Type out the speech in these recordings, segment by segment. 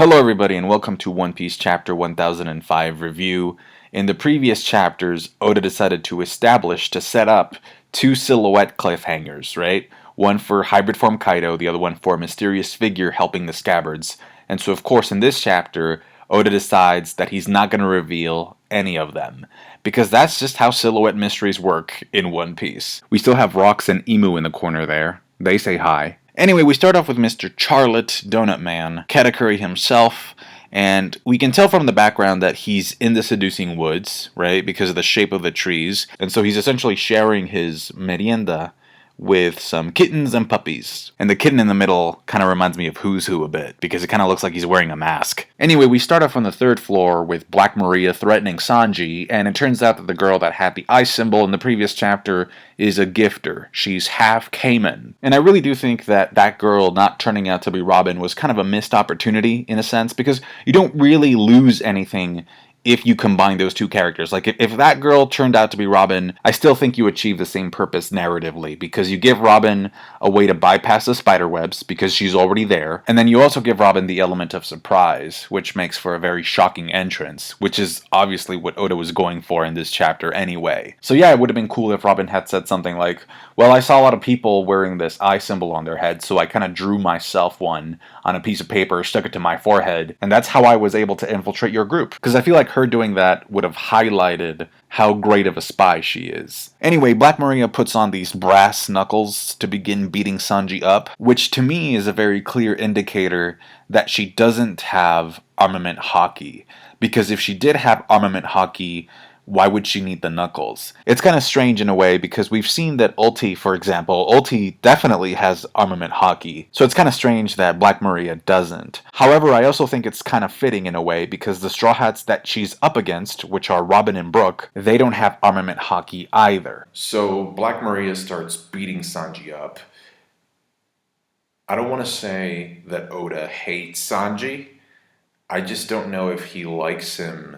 Hello everybody and welcome to One Piece Chapter 1005 review. In the previous chapters, Oda decided to set up two silhouette cliffhangers, right? One for hybrid form Kaido, the other one for a mysterious figure helping the Scabbards. And so of course in this chapter, Oda decides that he's not going to reveal any of them. Because that's just how silhouette mysteries work in One Piece. We still have Rox and Emu in the corner there. They say hi. Anyway, we start off with Mr. Charlotte, Donut Man, Katakuri himself, and we can tell from the background that he's in the seducing woods, right, because of the shape of the trees, and so he's essentially sharing his merienda with some kittens and puppies. And the kitten in the middle kind of reminds me of Who's Who a bit, because it kind of looks like he's wearing a mask. Anyway, we start off on the third floor with Black Maria threatening Sanji, and it turns out that the girl that had the eye symbol in the previous chapter is a gifter. She's half Cayman. And I really do think that that girl not turning out to be Robin was kind of a missed opportunity, in a sense, because you don't really lose anything if you combine those two characters. Like, if that girl turned out to be Robin, I still think you achieve the same purpose narratively, because you give Robin a way to bypass the spider webs, because she's already there, and then you also give Robin the element of surprise, which makes for a very shocking entrance, which is obviously what Oda was going for in this chapter anyway. So yeah, it would have been cool if Robin had said something like, well, I saw a lot of people wearing this eye symbol on their head, so I kind of drew myself one on a piece of paper, stuck it to my forehead, and that's how I was able to infiltrate your group. Because I feel like her doing that would have highlighted how great of a spy she is. Anyway, Black Maria puts on these brass knuckles to begin beating Sanji up, which to me is a very clear indicator that she doesn't have armament hockey. Because if she did have armament hockey, why would she need the knuckles? It's kind of strange in a way, because we've seen that Ulti, for example, Ulti definitely has armament hockey, so it's kind of strange that Black Maria doesn't. However, I also think it's kind of fitting in a way, because the Straw Hats that she's up against, which are Robin and Brook, they don't have armament hockey either. So Black Maria starts beating Sanji up. I don't want to say that Oda hates Sanji. I just don't know if he likes him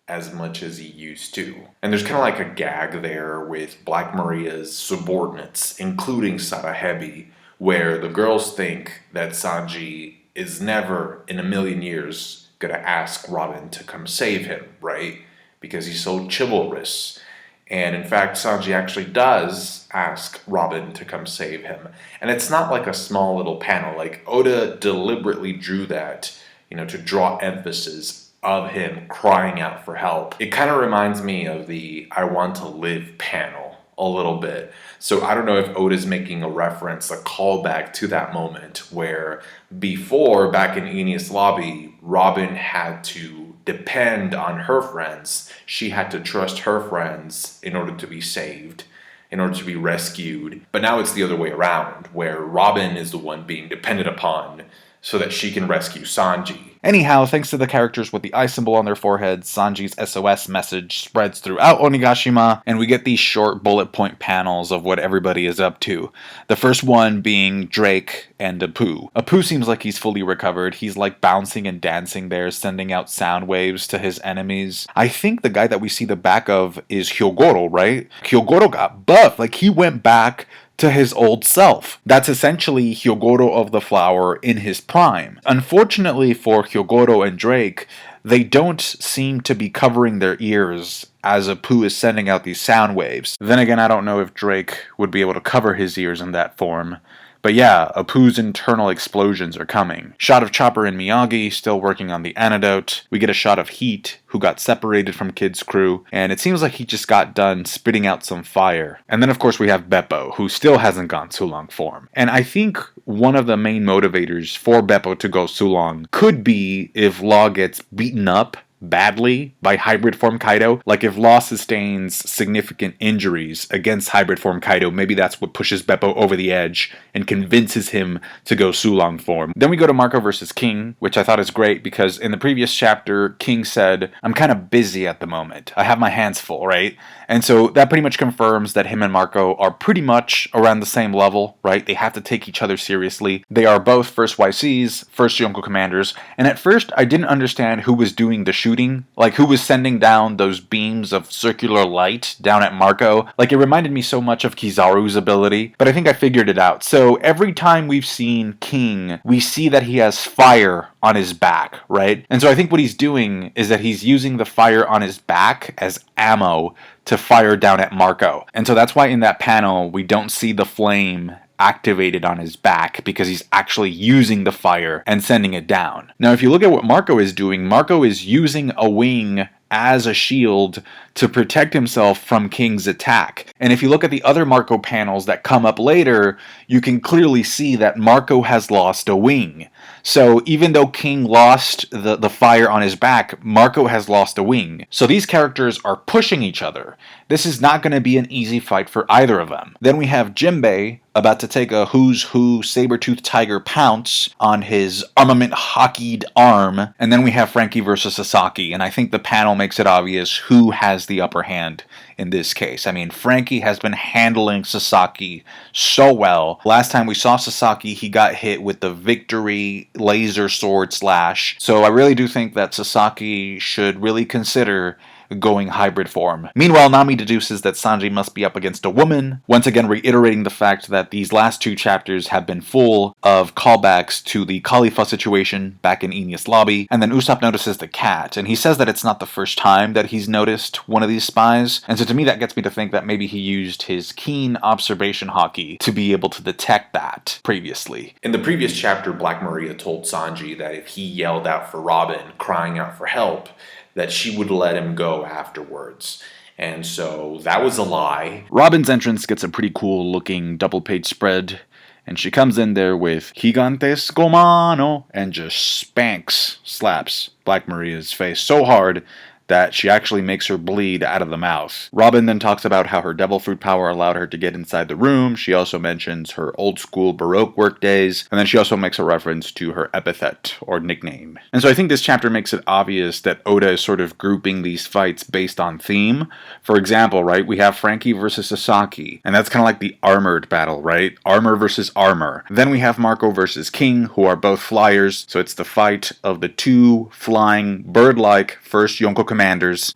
as much as he used to. And there's kind of like a gag there with Black Maria's subordinates, including Sarahebi, where the girls think that Sanji is never in a million years gonna ask Robin to come save him, right? Because he's so chivalrous. And in fact, Sanji actually does ask Robin to come save him. And it's not like a small little panel. Like, Oda deliberately drew that, to draw emphasis of him crying out for help. It kind of reminds me of the I Want to Live panel a little bit. So I don't know if Oda's making a reference, a callback to that moment where before, back in Enies Lobby, Robin had to depend on her friends. She had to trust her friends in order to be saved, in order to be rescued. But now it's the other way around, where Robin is the one being depended upon so that she can rescue Sanji. Anyhow, thanks to the characters with the eye symbol on their foreheads, Sanji's SOS message spreads throughout Onigashima, and we get these short bullet point panels of what everybody is up to. The first one being Drake and Apu. Apu seems like he's fully recovered. He's like bouncing and dancing there, sending out sound waves to his enemies. I think the guy that we see the back of is Hyogoro, right? Hyogoro got buff, like he went back to his old self. That's essentially Hyogoro of the Flower in his prime. Unfortunately for Hyogoro and Drake, they don't seem to be covering their ears as Apu is sending out these sound waves. Then again, I don't know if Drake would be able to cover his ears in that form. But yeah, Apu's internal explosions are coming. Shot of Chopper and Miyagi still working on the antidote. We get a shot of Heat, who got separated from Kid's crew, and it seems like he just got done spitting out some fire. And then of course we have Beppo, who still hasn't gone Sulong form. And I think one of the main motivators for Beppo to go Sulong could be if Law gets beaten up badly by hybrid form Kaido. Like, if Law sustains significant injuries against hybrid form Kaido, maybe that's what pushes Beppo over the edge and convinces him to go Sulong form. Then we go to Marco versus King, which I thought is great because in the previous chapter, King said, I'm kind of busy at the moment. I have my hands full, right? And so that pretty much confirms that him and Marco are pretty much around the same level, right? They have to take each other seriously. They are both first YCs, first Yonko Commanders, and at first I didn't understand who was doing the shooting shooting, like who was sending down those beams of circular light down at Marco. Like it reminded me so much of Kizaru's ability, but I think I figured it out. So every time we've seen King, we see that he has fire on his back, right? And so I think what he's doing is that he's using the fire on his back as ammo to fire down at Marco. And so that's why in that panel we don't see the flame activated on his back, because he's actually using the fire and sending it down. Now if you look at what Marco is doing, Marco is using a wing as a shield to protect himself from King's attack. And if you look at the other Marco panels that come up later, you can clearly see that Marco has lost a wing. So even though King lost the fire on his back, Marco has lost a wing. So these characters are pushing each other. This is not going to be an easy fight for either of them. Then we have Jinbei about to take a who's who saber-toothed tiger pounce on his armament hockeyed arm. And then we have Frankie versus Sasaki. And I think the panel makes it obvious who has the upper hand in this case. I mean, Frankie has been handling Sasaki so well. Last time we saw Sasaki, he got hit with the victory laser sword slash. So I really do think that Sasaki should really consider going hybrid form. Meanwhile, Nami deduces that Sanji must be up against a woman, once again reiterating the fact that these last two chapters have been full of callbacks to the Khalifa situation back in Enia's lobby. And then Usopp notices the cat, and he says that it's not the first time that he's noticed one of these spies. And so to me that gets me to think that maybe he used his keen observation haki to be able to detect that previously. In the previous chapter, Black Maria told Sanji that if he yelled out for Robin, crying out for help, that she would let him go afterwards. And so that was a lie. Robin's entrance gets a pretty cool looking double page spread, and she comes in there with Gigantesco Mano and just slaps Black Maria's face so hard that she actually makes her bleed out of the mouth. Robin then talks about how her devil fruit power allowed her to get inside the room. She also mentions her old school Baroque work days, and then she also makes a reference to her epithet or nickname. And so I think this chapter makes it obvious that Oda is sort of grouping these fights based on theme. For example, right, we have Frankie versus Sasaki, and that's kind of like the armored battle, right? Armor versus armor. Then we have Marco versus King, who are both flyers, so it's the fight of the two flying bird-like first Yonko Commanders.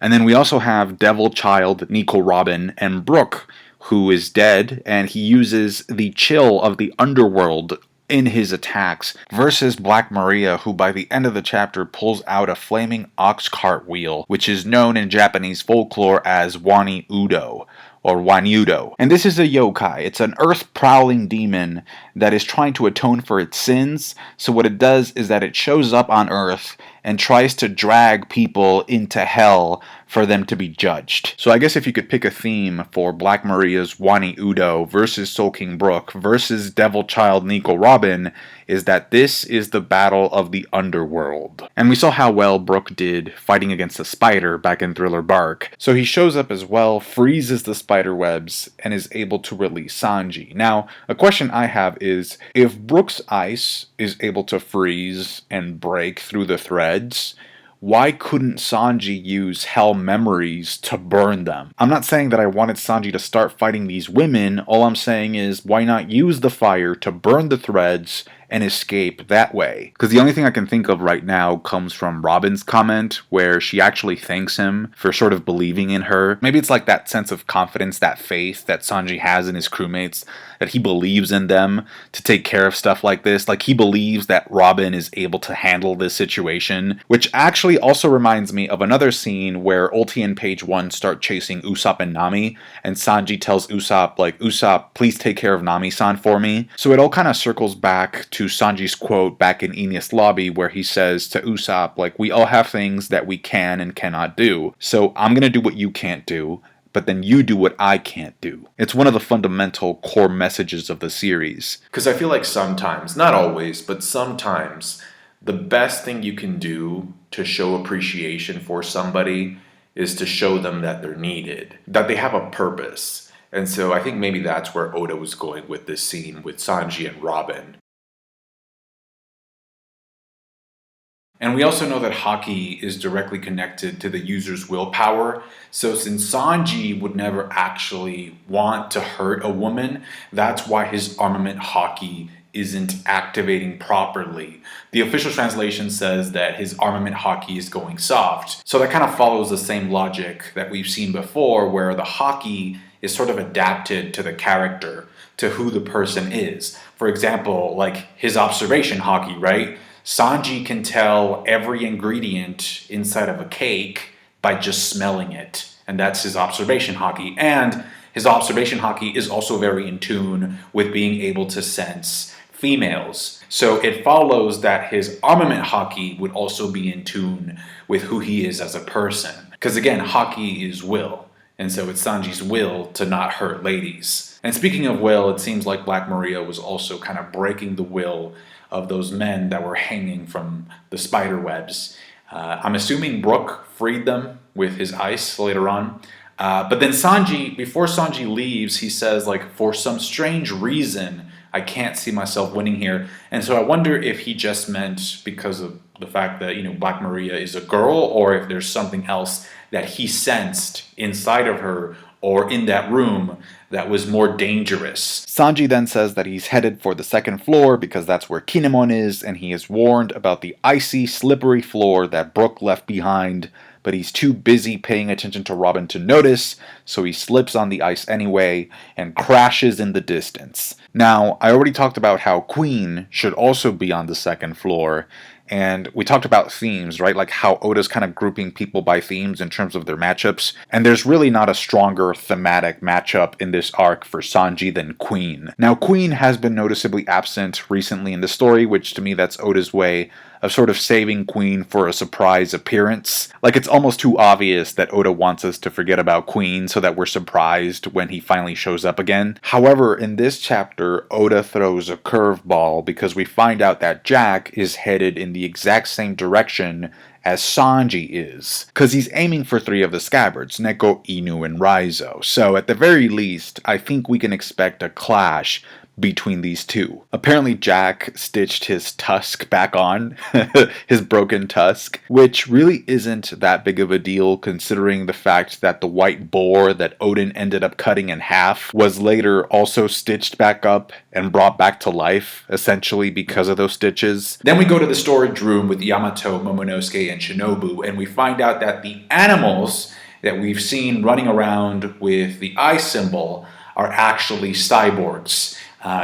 And then we also have Devil Child, Nico Robin, and Brook, who is dead, and he uses the chill of the Underworld in his attacks, versus Black Maria, who by the end of the chapter pulls out a flaming ox cart wheel, which is known in Japanese folklore as Wani Udo, or Wanyudo. And this is a yokai. It's an earth-prowling demon that is trying to atone for its sins. So what it does is that it shows up on Earth and tries to drag people into hell for them to be judged. So I guess if you could pick a theme for Black Maria's Wani Udo versus Soul King Brook versus Devil Child Nico Robin, is that this is the battle of the Underworld. And we saw how well Brook did fighting against the spider back in Thriller Bark. So he shows up as well, freezes the spider webs, and is able to release Sanji. Now, a question I have is, if Brook's ice is able to freeze and break through the threads, why couldn't Sanji use Hell Memories to burn them? I'm not saying that I wanted Sanji to start fighting these women. All I'm saying is, why not use the fire to burn the threads and escape that way? Because the only thing I can think of right now comes from Robin's comment, where she actually thanks him for sort of believing in her. Maybe it's like that sense of confidence, that faith that Sanji has in his crewmates, that he believes in them to take care of stuff like this. Like, he believes that Robin is able to handle this situation, which actually also reminds me of another scene where Ulti and Page 1 start chasing Usopp and Nami, and Sanji tells Usopp, like, Usopp, please take care of Nami-san for me. So it all kind of circles back to Sanji's quote back in Enia's lobby, where he says to Usopp, like, we all have things that we can and cannot do, so I'm gonna do what you can't do, but then you do what I can't do. It's one of the fundamental core messages of the series. Because I feel like sometimes, not always, but sometimes, the best thing you can do to show appreciation for somebody is to show them that they're needed, that they have a purpose. And so I think maybe that's where Oda was going with this scene with Sanji and Robin. And we also know that haki is directly connected to the user's willpower. So since Sanji would never actually want to hurt a woman, that's why his armament haki isn't activating properly. The official translation says that his armament haki is going soft. So that kind of follows the same logic that we've seen before, where the haki is sort of adapted to the character, to who the person is. For example, like his observation haki, right? Sanji can tell every ingredient inside of a cake by just smelling it. And that's his observation haki. And his observation haki is also very in tune with being able to sense females. So it follows that his armament haki would also be in tune with who he is as a person. Because again, haki is will. And so it's Sanji's will to not hurt ladies. And speaking of will, it seems like Black Maria was also kind of breaking the will of those men that were hanging from the spider webs. I'm assuming Brook freed them with his ice later on. But then Sanji, before Sanji leaves, he says, like, for some strange reason, I can't see myself winning here. And so I wonder if he just meant because of the fact that, Black Maria is a girl, or if there's something else that he sensed inside of her or in that room that was more dangerous. Sanji then says that he's headed for the second floor because that's where Kinemon is, and he is warned about the icy, slippery floor that Brook left behind, but he's too busy paying attention to Robin to notice, so he slips on the ice anyway and crashes in the distance. Now, I already talked about how Queen should also be on the second floor, and we talked about themes, right? Like how Oda's kind of grouping people by themes in terms of their matchups. And there's really not a stronger thematic matchup in this arc for Sanji than Queen. Now, Queen has been noticeably absent recently in the story, which to me that's Oda's way of sort of saving Queen for a surprise appearance. Like, it's almost too obvious that Oda wants us to forget about Queen so that we're surprised when he finally shows up again. However, in this chapter, Oda throws a curveball because we find out that Jack is headed in the exact same direction as Sanji is, because he's aiming for 3 of the Scabbards, Neko, Inu, and Raizo. So at the very least, I think we can expect a clash between these two. Apparently Jack stitched his tusk back on, his broken tusk, which really isn't that big of a deal considering the fact that the white boar that Odin ended up cutting in half was later also stitched back up and brought back to life, essentially because of those stitches. Then we go to the storage room with Yamato, Momonosuke, and Shinobu, and we find out that the animals that we've seen running around with the eye symbol are actually cyborgs.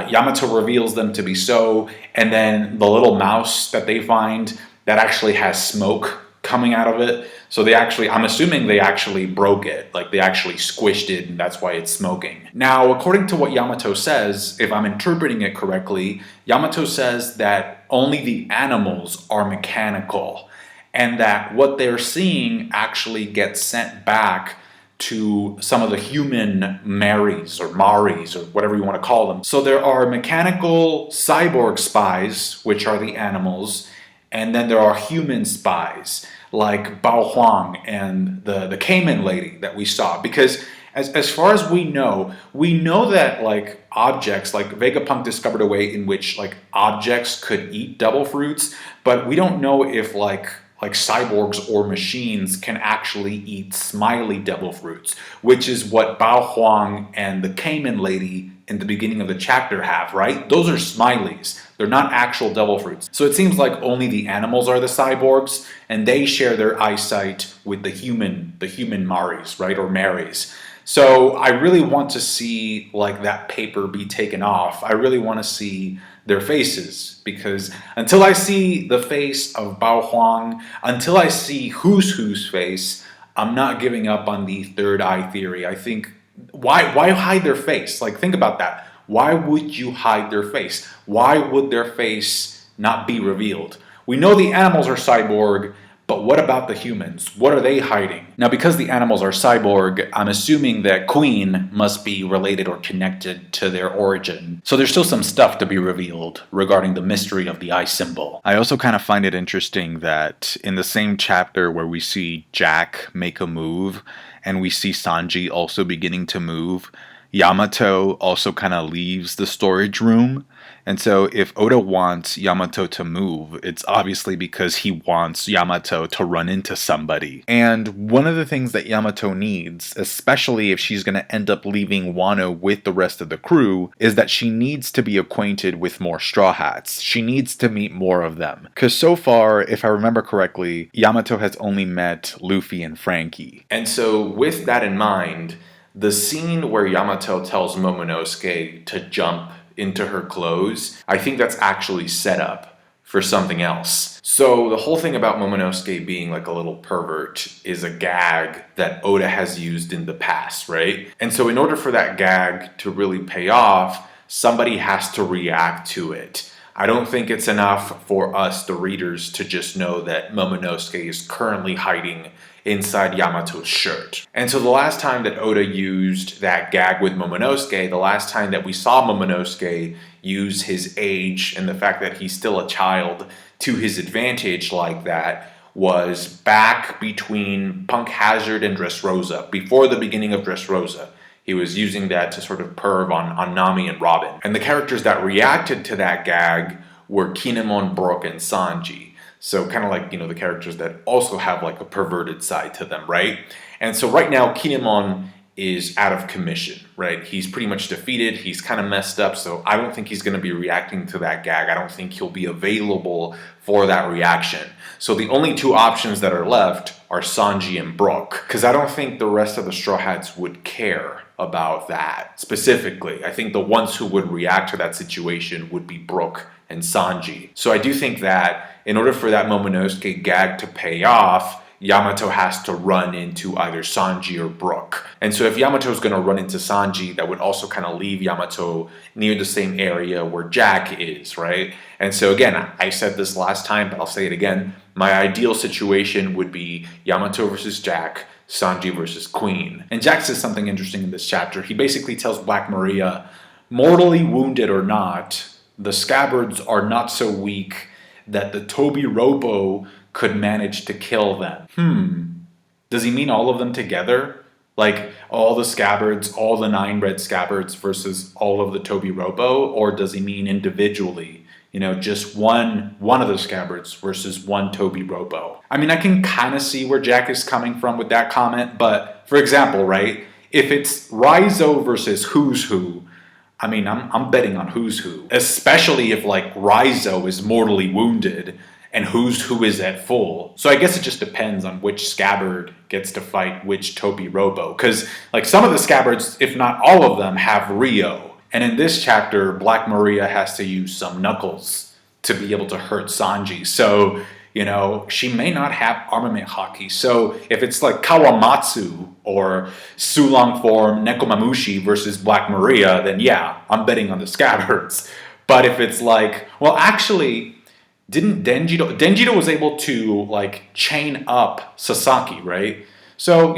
Yamato reveals them to be so, and then the little mouse that they find that actually has smoke coming out of it. So I'm assuming they actually broke it, like they actually squished it, and that's why it's smoking. Now, according to what Yamato says, if I'm interpreting it correctly, Yamato says that only the animals are mechanical, and that what they're seeing actually gets sent back to some of the human Maris or Maris or whatever you want to call them. So there are mechanical cyborg spies, which are the animals, and then there are human spies like Bao Huang and the Cayman lady that we saw. Because as far as we know that like objects, like Vegapunk discovered a way in which like objects could eat devil fruits, but we don't know if like cyborgs or machines can actually eat smiley devil fruits, which is what Bao Huang and the Cayman lady in the beginning of the chapter have, right? Those are smileys. They're not actual devil fruits. So it seems like only the animals are the cyborgs, and they share their eyesight with the human Maris, right? Or Marys. So I really want to see like that paper be taken off. I really want to see their faces, because until I see the face of Bao Huang, until I see whose face, I'm not giving up on the third eye theory. I think, why hide their face? Like, think about that. Why would you hide their face? Why would their face not be revealed? We know the animals are cyborg, but what about the humans? What are they hiding? Now, because the animals are cyborg, I'm assuming that Queen must be related or connected to their origin. So there's still some stuff to be revealed regarding the mystery of the eye symbol. I also kind of find it interesting that in the same chapter where we see Jack make a move and we see Sanji also beginning to move, Yamato also kind of leaves the storage room. And so if Oda wants Yamato to move, it's obviously because he wants Yamato to run into somebody. And one of the things that Yamato needs, especially if she's going to end up leaving Wano with the rest of the crew, is that she needs to be acquainted with more Straw Hats. She needs to meet more of them. Because so far, if I remember correctly, Yamato has only met Luffy and Frankie. And so with that in mind, the scene where Yamato tells Momonosuke to jump into her clothes, I think that's actually set up for something else. So the whole thing about Momonosuke being like a little pervert is a gag that Oda has used in the past, right? And so in order for that gag to really pay off, somebody has to react to it. I don't think it's enough for us, the readers, to just know that Momonosuke is currently hiding inside Yamato's shirt. And so the last time that Oda used that gag with Momonosuke, the last time that we saw Momonosuke use his age and the fact that he's still a child to his advantage like that, was back between Punk Hazard and Dressrosa, before the beginning of Dressrosa. He was using that to sort of perv on Nami and Robin. And the characters that reacted to that gag were Kinemon, Brook, and Sanji. So kind of like, the characters that also have like a perverted side to them, right? And so right now, Kinemon is out of commission, right? He's pretty much defeated. He's kind of messed up. So I don't think he's going to be reacting to that gag. I don't think he'll be available for that reaction. So the only two options that are left are Sanji and Brook, because I don't think the rest of the Straw Hats would care about that specifically. I think the ones who would react to that situation would be Brook and Sanji. So I do think that in order for that Momonosuke gag to pay off, Yamato has to run into either Sanji or Brook. And so if Yamato is going to run into Sanji, that would also kind of leave Yamato near the same area where Jack is, right? And so again, I said this last time, but I'll say it again. My ideal situation would be Yamato versus Jack, Sanji versus Queen. And Jack says something interesting in this chapter. He basically tells Black Maria, mortally wounded or not, the Scabbards are not so weak that the Toby Robo could manage to kill them. Does he mean all of them together? Like all the Scabbards, all the 9 red Scabbards versus all of the Toby Robo? Or does he mean individually? Just one of the Scabbards versus one Toby Robo. I mean, I can kind of see where Jack is coming from with that comment, but for example, right, if it's Raizo versus Who's Who, I mean, I'm betting on Who's Who, especially if like Raizo is mortally wounded and Who's Who is at full. So I guess it just depends on which Scabbard gets to fight which Toby Robo, because like some of the Scabbards, if not all of them, have Rio. And in this chapter, Black Maria has to use some knuckles to be able to hurt Sanji. So, she may not have armament hockey. So if it's like Kawamatsu or Sulong form Nekomamushi versus Black Maria, then yeah, I'm betting on the Scabbards. But if it's like, well, actually, didn't Denjiro was able to like chain up Sasaki, right? So,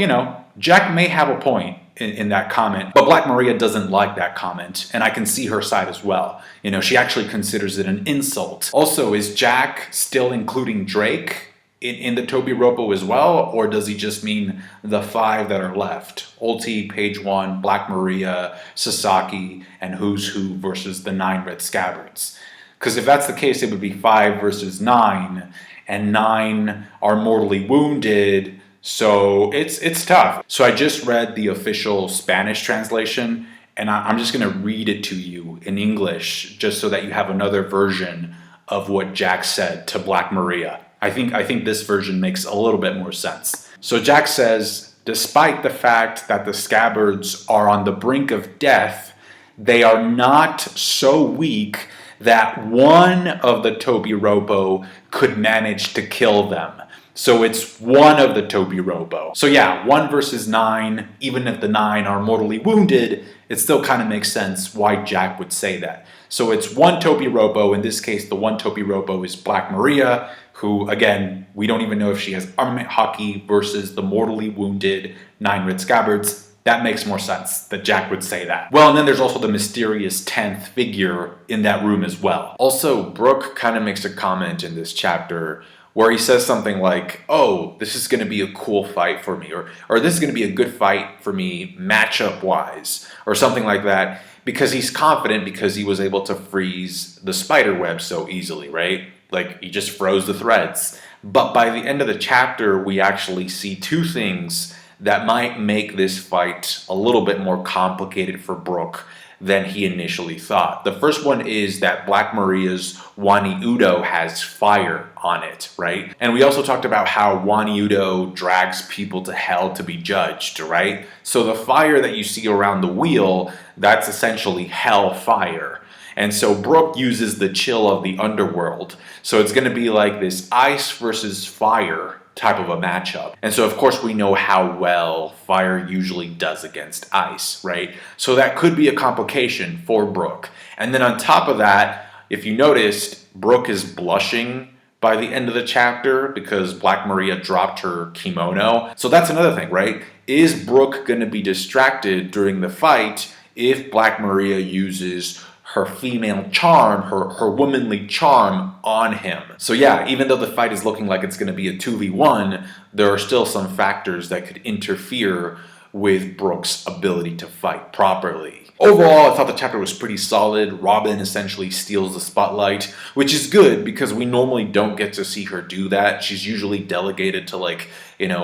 Jack may have a point in that comment, but Black Maria doesn't like that comment, and I can see her side as well. She actually considers it an insult. Also, is Jack still including Drake in the Toby Robo as well, or does he just mean the 5 that are left? Ulti, Page 1, Black Maria, Sasaki, and Who's Who versus the 9 red Scabbards. Because if that's the case, it would be 5 versus 9, and 9 are mortally wounded. So it's tough. So I just read the official Spanish translation, and I'm just going to read it to you in English, just so that you have another version of what Jack said to Black Maria. I think this version makes a little bit more sense. So Jack says, despite the fact that the Scabbards are on the brink of death, they are not so weak that one of the Toby Robo could manage to kill them. So it's one of the Toby Robo. So yeah, 1 versus 9, even if the 9 are mortally wounded, it still kind of makes sense why Jack would say that. So it's one Toby Robo. In this case, the one Toby Robo is Black Maria, who, again, we don't even know if she has armament hockey versus the mortally wounded 9 red Scabbards. That makes more sense that Jack would say that. Well, and then there's also the mysterious 10th figure in that room as well. Also, Brook kind of makes a comment in this chapter where he says something like, "Oh, this is going to be a cool fight for me," or "This is going to be a good fight for me matchup wise," or something like that, because he's confident because he was able to freeze the spider web so easily, right? Like he just froze the threads. But by the end of the chapter, we actually see two things that might make this fight a little bit more complicated for Brook than he initially thought. The first one is that Black Maria's Wani Udo has fire on it, right? And we also talked about how Wani Udo drags people to hell to be judged, right? So the fire that you see around the wheel, that's essentially hell fire. And so Brook uses the chill of the underworld. So it's going to be like this ice versus fire type of a matchup. And so of course we know how well fire usually does against ice, right? So that could be a complication for Brook. And then on top of that, if you noticed, Brook is blushing by the end of the chapter because Black Maria dropped her kimono. So that's another thing, right? Is Brook going to be distracted during the fight if Black Maria uses her female charm, her womanly charm on him? So yeah, even though the fight is looking like it's going to be a 2v1, there are still some factors that could interfere with Brook's ability to fight properly. Overall, I thought the chapter was pretty solid. Robin essentially steals the spotlight, which is good because we normally don't get to see her do that. She's usually delegated to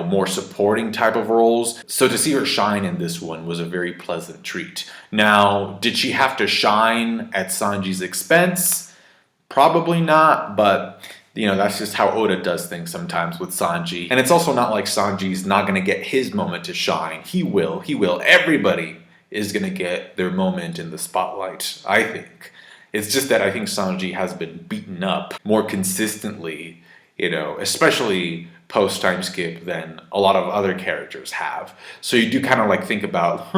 more supporting type of roles. So to see her shine in this one was a very pleasant treat. Now, did she have to shine at Sanji's expense? Probably not, but that's just how Oda does things sometimes with Sanji. And it's also not like Sanji's not going to get his moment to shine. He will. Everybody is going to get their moment in the spotlight, I think. It's just that I think Sanji has been beaten up more consistently, especially post-time skip than a lot of other characters have. So you do kind of think about,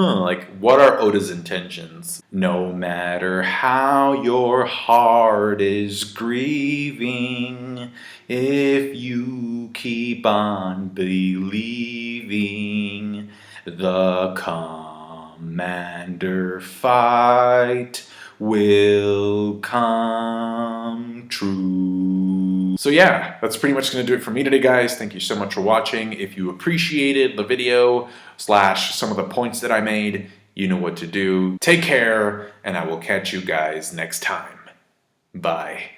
what are Oda's intentions? No matter how your heart is grieving, if you keep on believing, the Commander fight will come true. So yeah, that's pretty much going to do it for me today, guys. Thank you so much for watching. If you appreciated the video / some of the points that I made, you know what to do. Take care, and I will catch you guys next time. Bye.